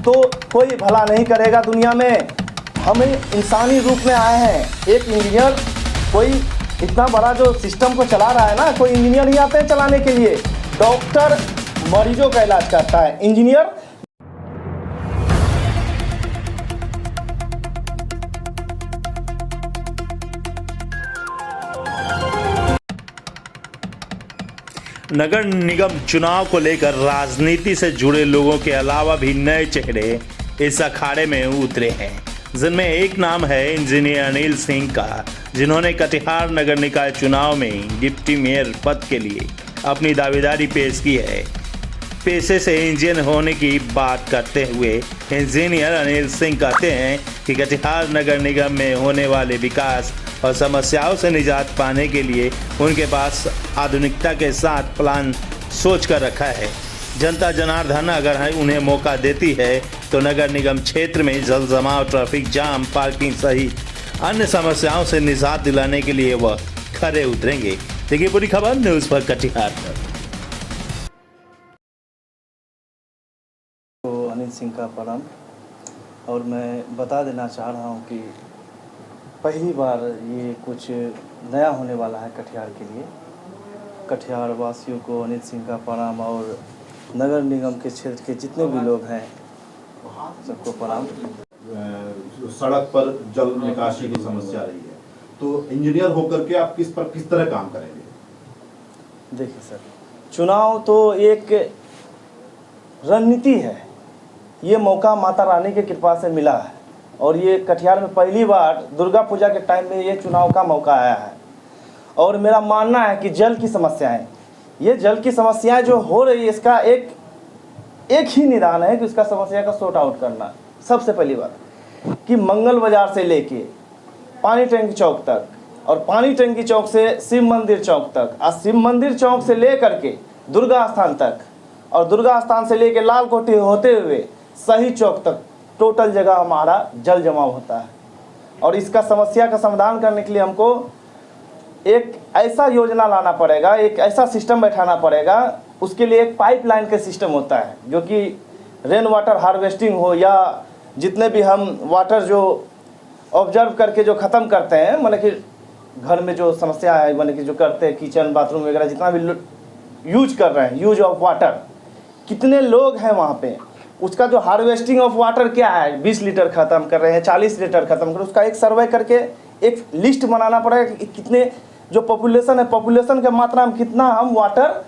तो कोई भला नहीं करेगा दुनिया में। हम इंसानी रूप में आए हैं। एक इंजीनियर, कोई इतना बड़ा जो सिस्टम को चला रहा है ना, कोई इंजीनियर ही आते हैं चलाने के लिए। डॉक्टर मरीजों का इलाज करता है, इंजीनियर नगर निगम चुनाव को लेकर राजनीति से जुड़े लोगों के अलावा भी नए चेहरे इस अखाड़े में उतरे हैं, जिनमें एक नाम है इंजीनियर अनिल सिंह का, जिन्होंने कटिहार नगर निकाय चुनाव में डिप्टी मेयर पद के लिए अपनी दावेदारी पेश की है। पेशे से इंजीनियर होने की बात करते हुए इंजीनियर अनिल सिंह कहते हैं कि कटिहार नगर निगम में होने वाले विकास और समस्याओं से निजात पाने के लिए उनके पास आधुनिकता के साथ प्लान सोच कर रखा है। जनता जनार्दन अगर उन्हें मौका देती है तो नगर निगम क्षेत्र में जल जमाव, ट्रैफिक जाम, पार्किंग सहित अन्य समस्याओं से निजात दिलाने के लिए वह खरे उतरेंगे। देखिए पूरी खबर न्यूज़ पर कटिहार पर। तो अनिल सिंह का प्रणाम। और मैं बता देना चाह रहा हूँ कि पहली बार ये कुछ नया होने वाला है कटिहार के लिए। कटिहार वासियों को अनिल सिंह का प्रणाम और नगर निगम के क्षेत्र के जितने भी लोग हैं सबको प्रणाम। सड़क पर जल निकासी की समस्या रही है, तो इंजीनियर होकर के आप किस तरह काम करेंगे? देखिए सर, चुनाव तो एक रणनीति है। ये मौका माता रानी की कृपा से मिला है और ये कटिहार में पहली बार दुर्गा पूजा के टाइम में ये चुनाव का मौका आया है। और मेरा मानना है कि जल की समस्याएं, ये जल की समस्याएं जो हो रही है, इसका एक ही निदान है कि उसका समस्या का सॉर्ट आउट करना। सबसे पहली बात कि मंगल बाजार से लेके पानी टंकी चौक तक और पानी टंकी चौक से शिव मंदिर चौक तक और शिव मंदिर चौक से ले करके दुर्गा स्थान तक और दुर्गा स्थान से लेके लाल कोठी होते हुए सही चौक तक टोटल जगह हमारा जल जमाव होता है। और इसका समस्या का समाधान करने के लिए हमको एक ऐसा योजना लाना पड़ेगा, एक ऐसा सिस्टम बैठाना पड़ेगा। उसके लिए एक पाइपलाइन का सिस्टम होता है जो कि रेन वाटर हार्वेस्टिंग हो या जितने भी हम वाटर जो ऑब्जर्व करके जो ख़त्म करते हैं, मतलब कि घर में जो समस्या है, मतलब कि जो करते हैं किचन बाथरूम वगैरह जितना भी यूज कर रहे हैं, यूज ऑफ वाटर कितने लोग हैं वहाँ पे, उसका जो हार्वेस्टिंग ऑफ वाटर क्या है, 20 लीटर ख़त्म कर रहे हैं, 40 लीटर ख़त्म कर रहे हैं, उसका एक सर्वे करके एक लिस्ट बनाना पड़ेगा कि कितने जो पॉपुलेशन है, पॉपुलेशन के मात्रा में कितना हम वाटर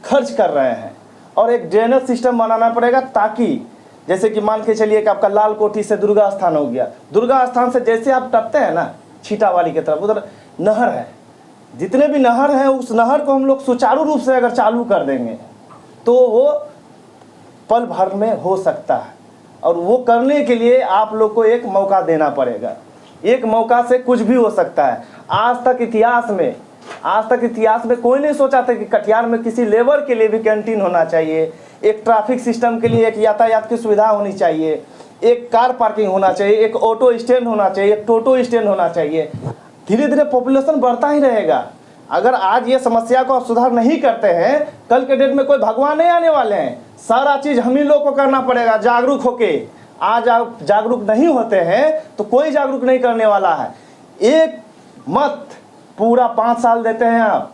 खर्च कर रहे हैं। और एक ड्रेनेज सिस्टम बनाना पड़ेगा ताकि जैसे कि मान के चलिए कि आपका लाल कोठी से दुर्गा स्थान हो गया, दुर्गा स्थान से जैसे आप टपते हैं ना छीटावाली की तरफ, उधर नहर है, जितने भी नहर हैं उस नहर को हम लोग सुचारू रूप से अगर चालू कर देंगे तो वो पल भर में हो सकता है। और वो करने के लिए आप लोग को एक मौका देना पड़ेगा। एक मौका से कुछ भी हो सकता है। आज तक इतिहास में कोई नहीं सोचा था कि कटिहार में किसी लेबर के लिए भी कैंटीन होना चाहिए, एक ट्रैफिक सिस्टम के लिए एक यातायात की सुविधा होनी चाहिए, एक कार पार्किंग होना चाहिए, एक ऑटो स्टैंड होना चाहिए, एक टोटो स्टैंड होना चाहिए। धीरे धीरे पॉपुलेशन बढ़ता ही रहेगा। अगर आज ये समस्या को सुधार नहीं करते हैं, कल के डेट में कोई भगवान नहीं आने वाले हैं। सारा चीज़ हम ही लोग को करना पड़ेगा जागरूक होके। आज आप जागरूक नहीं होते हैं तो कोई जागरूक नहीं करने वाला है। एक मत पूरा 5 साल देते हैं आप,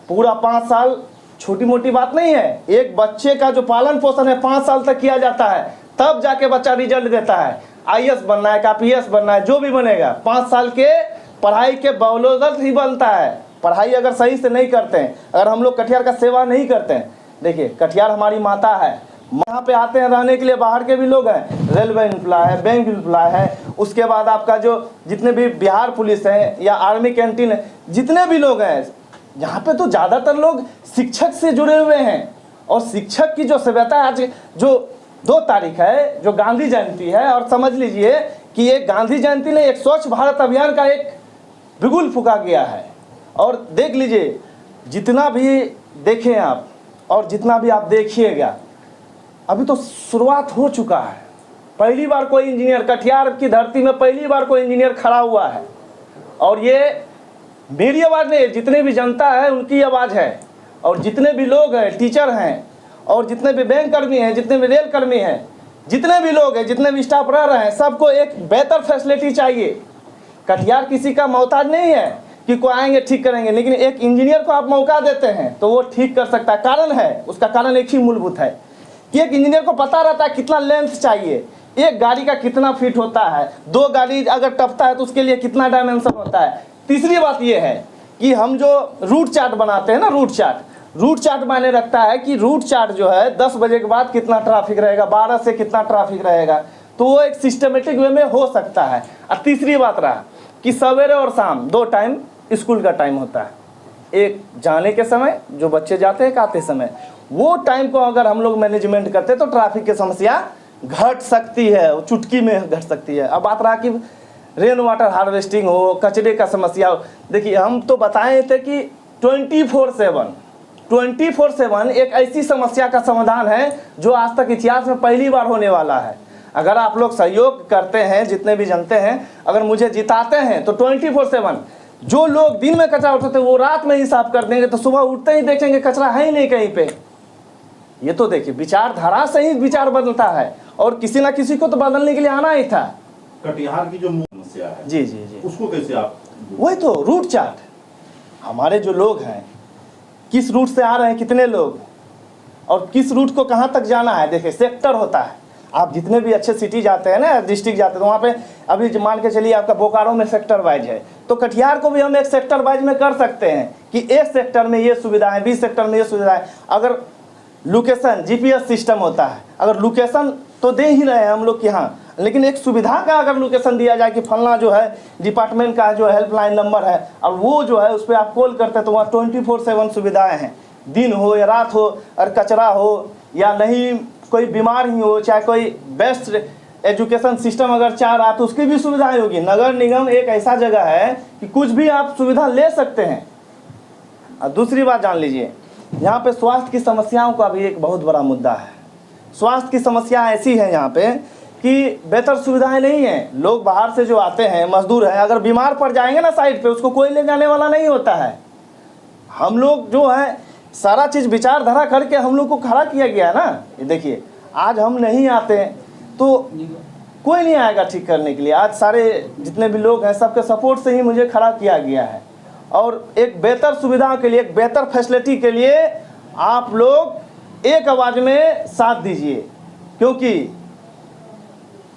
पूरा 5 साल छोटी मोटी बात नहीं है। एक बच्चे का जो पालन पोषण है 5 साल तक किया जाता है, तब जाके बच्चा रिजल्ट देता है। IAS बनना है, KPS बनना है, जो भी बनेगा 5 साल के पढ़ाई के बदौलत ही बनता है। पढ़ाई अगर सही से नहीं करते हैं, अगर हम लोग कटिहार का सेवा नहीं करते हैं, देखिए कटिहार हमारी माता है। यहाँ पे आते हैं रहने के लिए बाहर के भी लोग हैं, रेलवे एम्प्लॉय है, बैंक एम्प्लॉय है, उसके बाद आपका जो जितने भी बिहार पुलिस है या आर्मी कैंटीन है, जितने भी लोग हैं यहाँ पे तो ज़्यादातर लोग शिक्षक से जुड़े हुए हैं। और शिक्षक की जो सभ्यता आज जो 2 तारीख है जो गांधी जयंती है, और समझ लीजिए कि एक गांधी जयंती ने एक स्वच्छ भारत अभियान का एक बिगुल फूका गया है। और देख लीजिए जितना भी देखें आप और जितना भी आप देखिएगा, अभी तो शुरुआत हो चुका है। पहली बार कोई इंजीनियर कटिहार की धरती में पहली बार कोई इंजीनियर खड़ा हुआ है। और ये मेरी आवाज़ नहीं, जितने भी जनता है उनकी आवाज़ है। और जितने भी लोग हैं, टीचर हैं और जितने भी बैंक कर्मी हैं, जितने भी रेल कर्मी हैं, जितने भी लोग हैं, जितने भी स्टाफ रह रहे हैं, सबको एक बेहतर फैसिलिटी चाहिए। कटिहार किसी का मोहताज नहीं है कि कोई आएंगे ठीक करेंगे, लेकिन एक इंजीनियर को आप मौका देते हैं तो वो ठीक कर सकता है। कारण है, उसका कारण एक ही मूलभूत है कि एक इंजीनियर को पता रहता है कितना लेंथ चाहिए, एक गाड़ी का कितना फीट होता है, 2 गाड़ी अगर टपता है तो उसके लिए कितना डायमेंशन होता है। तीसरी बात ये है कि हम जो रूट चार्ट बनाते हैं ना, रूट चार्ट मायने रखता है कि रूट चार्ट जो है 10 बजे के बाद कितना ट्रैफिक रहेगा, 12 से कितना ट्रैफिक रहेगा, तो वो एक सिस्टमेटिक वे में हो सकता है। और तीसरी बात रहा कि सवेरे और शाम 2 टाइम स्कूल का टाइम होता है, एक जाने के समय जो बच्चे जाते हैं, एक आते समय, वो टाइम को अगर हम लोग मैनेजमेंट करते हैं तो ट्रैफिक की समस्या घट सकती है, वो चुटकी में घट सकती है। अब बात रहा कि रेन वाटर हार्वेस्टिंग हो, कचरे का समस्या हो, देखिए हम तो बताए थे कि 24/7 एक ऐसी समस्या का समाधान है जो आज तक इतिहास में पहली बार होने वाला है। अगर आप लोग सहयोग करते हैं, जितने भी जनते हैं, अगर मुझे जिताते हैं तो 24/7 जो लोग दिन में कचरा उठाते वो रात में ही साफ कर देंगे, तो सुबह उठते ही देखेंगे कचरा है ही नहीं कहीं पे। ये तो देखिए विचारधारा से ही विचार बदलता है, और किसी ना किसी को तो बदलने के लिए आना ही था। कटिहार की जो मूल समस्या है जी जी जी, उसको कैसे आप? वही तो रूट चार्ट, हमारे जो लोग हैं किस रूट से आ रहे हैं, कितने लोग, और किस रूट को कहाँ तक जाना है। देखिए सेक्टर होता है, आप जितने भी अच्छे सिटी जाते हैं ना, डिस्ट्रिक्ट जाते हैं, तो वहाँ पे अभी मान के चलिए आपका बोकारो में सेक्टर वाइज है, तो कटिहार को भी हम एक सेक्टर वाइज में कर सकते हैं कि ए सेक्टर में ये सुविधा है, बी सेक्टर में ये सुविधा है। अगर लोकेशन GPS सिस्टम होता है, अगर लोकेशन तो दे ही रहे हैं हम लोग के यहाँ, लेकिन एक सुविधा का अगर लोकेशन दिया जाए कि फलना जो है डिपार्टमेंट का जो हेल्पलाइन नंबर है, और वो जो है उस पर आप कॉल करते हैं तो वहाँ 24/7 सुविधाएं हैं, दिन हो या रात हो, और कचरा हो या नहीं, कोई बीमार ही हो, चाहे कोई बेस्ट एजुकेशन सिस्टम अगर चाह रहा तो उसकी भी सुविधाएं होगी। नगर निगम एक ऐसा जगह है कि कुछ भी आप सुविधा ले सकते हैं। और दूसरी बात जान लीजिए, यहाँ पे स्वास्थ्य की समस्याओं का भी एक बहुत बड़ा मुद्दा है। स्वास्थ्य की समस्या ऐसी है यहाँ पे कि बेहतर सुविधाएं नहीं हैं। लोग बाहर से जो आते हैं, मजदूर हैं, अगर बीमार पड़ जाएंगे ना साइड पे, उसको कोई ले जाने वाला नहीं होता है। हम लोग जो है सारा चीज़ विचारधारा करके हम लोग को खड़ा किया गया है ना। ये देखिए आज हम नहीं आते तो कोई नहीं आएगा ठीक करने के लिए। आज सारे जितने भी लोग हैं सबके सपोर्ट से ही मुझे खड़ा किया गया है, और एक बेहतर सुविधा के लिए, एक बेहतर फैसिलिटी के लिए आप लोग एक आवाज़ में साथ दीजिए, क्योंकि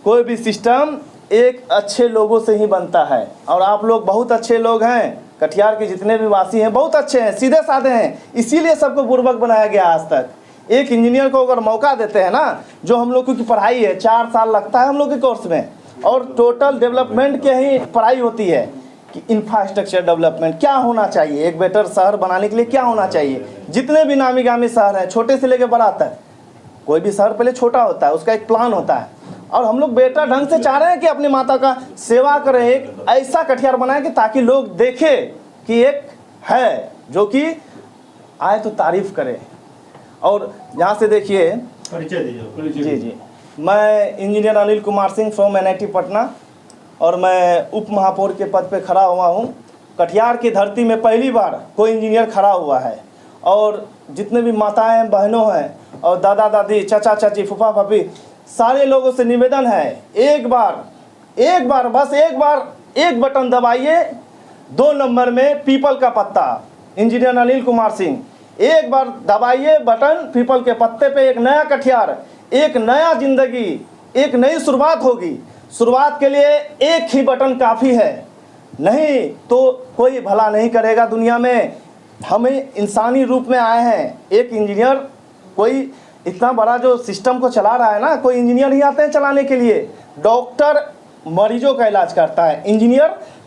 कोई भी सिस्टम एक अच्छे लोगों से ही बनता है। और आप लोग बहुत अच्छे लोग हैं, कटिहार के जितने भी वासी हैं बहुत अच्छे हैं, सीधे साधे हैं, इसीलिए सबको बुर्बक बनाया गया आज तक। एक इंजीनियर को अगर मौका देते हैं ना, जो हम लोग की पढ़ाई है 4 साल लगता है हम लोग के कोर्स में, और टोटल डेवलपमेंट के ही पढ़ाई होती है कि इंफ्रास्ट्रक्चर डेवलपमेंट क्या होना चाहिए, एक बेटर शहर बनाने के लिए क्या होना चाहिए। जितने भी नामी गामी शहर हैं, छोटे से लेकर बड़ा तक, कोई भी शहर पहले छोटा होता है, उसका एक प्लान होता है, और हम लोग बेटर ढंग से चाह रहे हैं कि अपनी माता का सेवा करें, एक ऐसा कटिहार बनाएं कि ताकि लोग देखें कि एक है जो कि आए तो तारीफ करे। और यहाँ से देखिए, परिचय दीजिए। जी जी, मैं engineer Anil Kumar Singh from NIT Patna, और मैं उप महापौर के पद पे खड़ा हुआ हूँ। कटिहार की धरती में पहली बार कोई इंजीनियर खड़ा हुआ है, और जितने भी माताएं बहनों हैं, और दादा दादी, चाचा चाची, फूफा फूफी, सारे लोगों से निवेदन है, एक बार बस एक बटन दबाइए, 2 नंबर में पीपल का पत्ता, इंजीनियर अनिल कुमार सिंह, एक बार दबाइए बटन पीपल के पत्ते पे। एक नया कटिहार, एक नया जिंदगी, एक नई शुरुआत होगी। शुरुआत के लिए एक ही बटन काफ़ी है, नहीं तो कोई भला नहीं करेगा दुनिया में। हमें इंसानी रूप में आए हैं, एक इंजीनियर, कोई इतना बड़ा जो सिस्टम को चला रहा है ना, कोई इंजीनियर ही आते हैं चलाने के लिए। डॉक्टर मरीजों का इलाज करता है, इंजीनियर